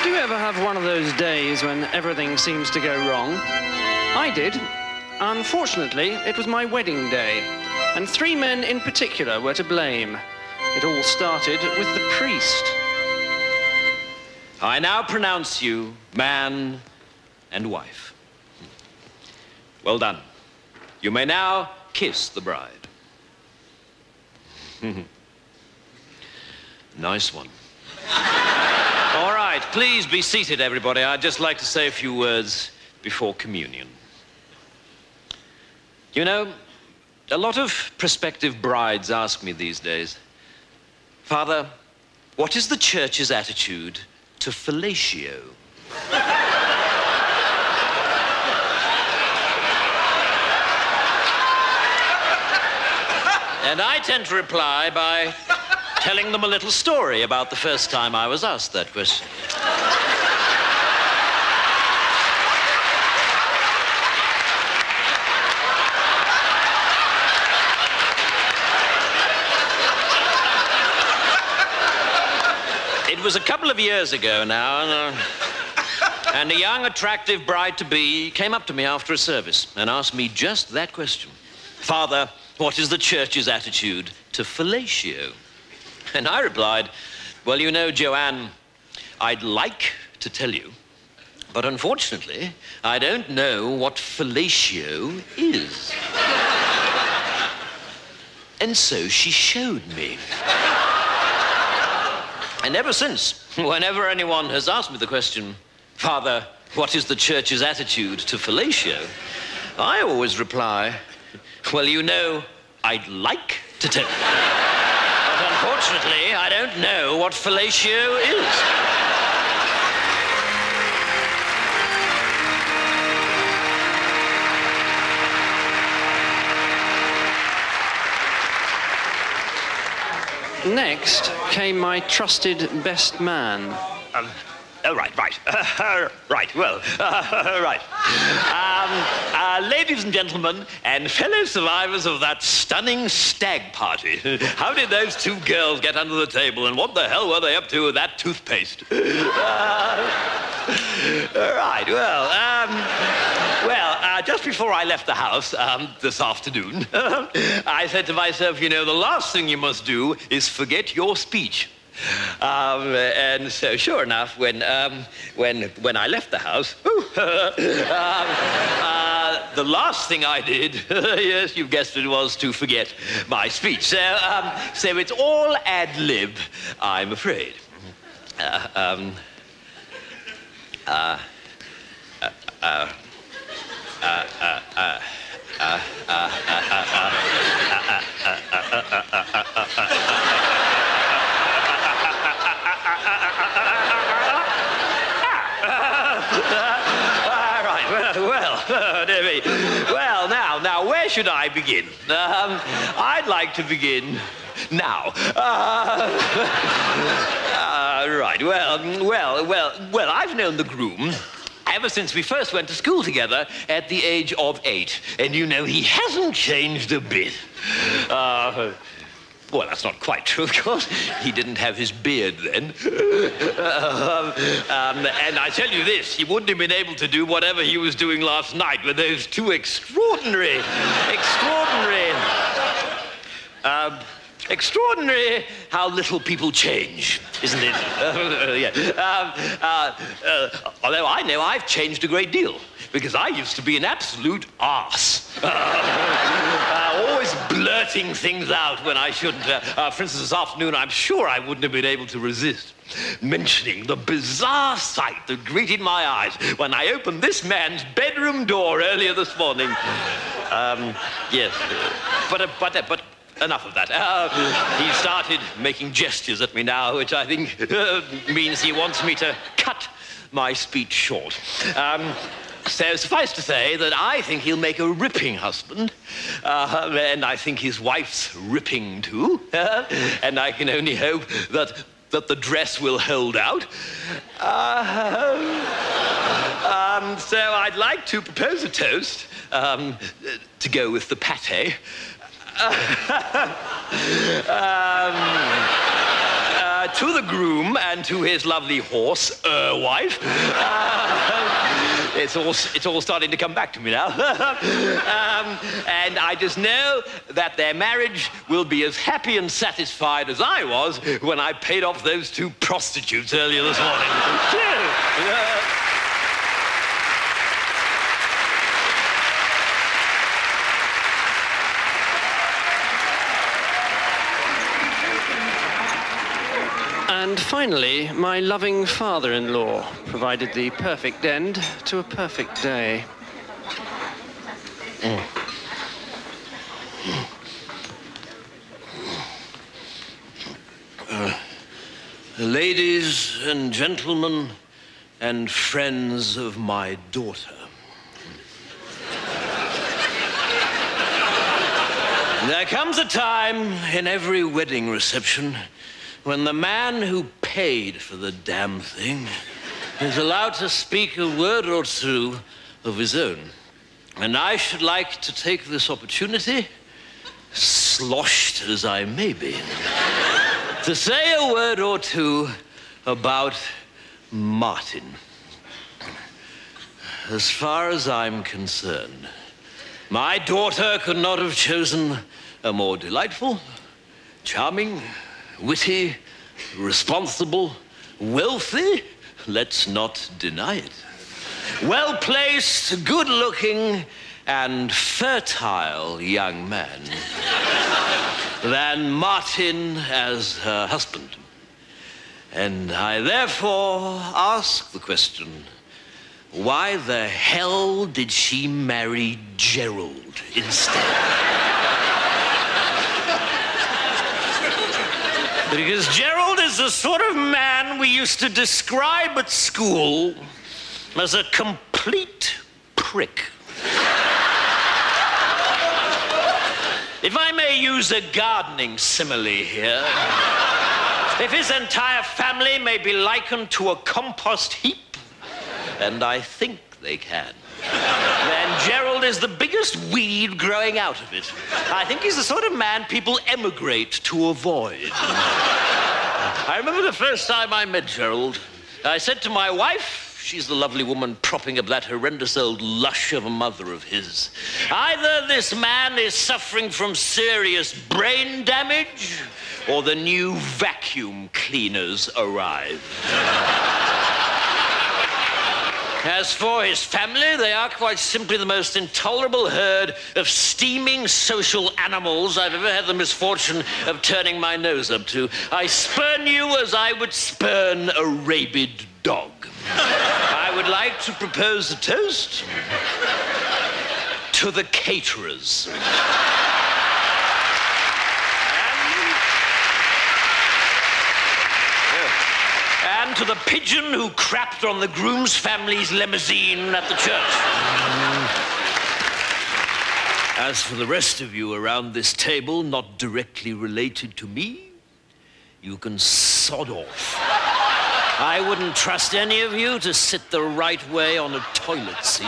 Do you ever have one of those days when everything seems to go wrong? I did. Unfortunately, it was my wedding day, and 3 men in particular were to blame. It all started with the priest. I now pronounce you man and wife. Well done. You may now kiss the bride. Nice one. All right, please be seated, everybody. I'd just like to say a few words before communion. You know, a lot of prospective brides ask me these days, Father, what is the church's attitude to fellatio? And I tend to reply by telling them a little story about the first time I was asked that question. It was a couple of years ago now, and a young, attractive bride-to-be came up to me after a service and asked me just that question. Father, what is the church's attitude to fellatio? And I replied, well, you know, Joanne, I'd like to tell you, but unfortunately, I don't know what fellatio is. And so she showed me. And ever since, whenever anyone has asked me the question, Father, what is the church's attitude to fellatio? I always reply, well, you know, I'd like to tell you. But unfortunately, I don't know what fellatio is. Next came my trusted best man. Right. Well, right. Ladies and gentlemen, and fellow survivors of that stunning stag party, how did those 2 girls get under the table, and what the hell were they up to with that toothpaste? Right, well, just before I left the house this afternoon, I said to myself, you know, the last thing you must do is forget your speech. And so, sure enough, when I left the house, the last thing I did, yes, you've guessed it, was to forget my speech. So it's all ad lib, I'm afraid. Well, now, where should I begin? I'd like to begin now. Right, well, I've known the groom ever since we first went to school together at the age of 8. And you know, he hasn't changed a bit. Well, that's not quite true, of course. He didn't have his beard then. And I tell you this, he wouldn't have been able to do whatever he was doing last night with those 2 extraordinary how little people change, isn't it? Although I know I've changed a great deal, because I used to be an absolute arse. Always blurting things out when I shouldn't. For instance, this afternoon, I'm sure I wouldn't have been able to resist mentioning the bizarre sight that greeted my eyes when I opened this man's bedroom door earlier this morning. Yes, but enough of that. He started making gestures at me now, which I think means he wants me to cut my speech short. So suffice to say that I think he'll make a ripping husband, and I think his wife's ripping too, and I can only hope that the dress will hold out. So I'd like to propose a toast to go with the to the groom and to his lovely horse, wife. It's all starting to come back to me now. And I just know that their marriage will be as happy and satisfied as I was when I paid off those 2 prostitutes earlier this morning. And finally, my loving father-in-law provided the perfect end to a perfect day. Ladies and gentlemen and friends of my daughter. There comes a time in every wedding reception when the man who paid for the damn thing is allowed to speak a word or 2 of his own. And I should like to take this opportunity, sloshed as I may be, to say a word or 2 about Martin. As far as I'm concerned, my daughter could not have chosen a more delightful, charming, witty, responsible, wealthy, let's not deny it, well-placed, good-looking, and fertile young man than Martin as her husband. And I therefore ask the question, why the hell did she marry Gerald instead? Because Gerald is the sort of man we used to describe at school as a complete prick. If I may use a gardening simile here, if his entire family may be likened to a compost heap, and I think they can, then Gerald is the biggest weed growing out of it. I think he's the sort of man people emigrate to avoid. I remember the first time I met Gerald. I said to my wife, she's the lovely woman propping up that horrendous old lush of a mother of his, either this man is suffering from serious brain damage, or the new vacuum cleaners arrive. As for his family, they are quite simply the most intolerable herd of steaming social animals I've ever had the misfortune of turning my nose up to. I spurn you as I would spurn a rabid dog. I would like to propose a toast to the caterers. And to the pigeon who crapped on the groom's family's limousine at the church. As for the rest of you around this table, not directly related to me, you can sod off. I wouldn't trust any of you to sit the right way on a toilet seat.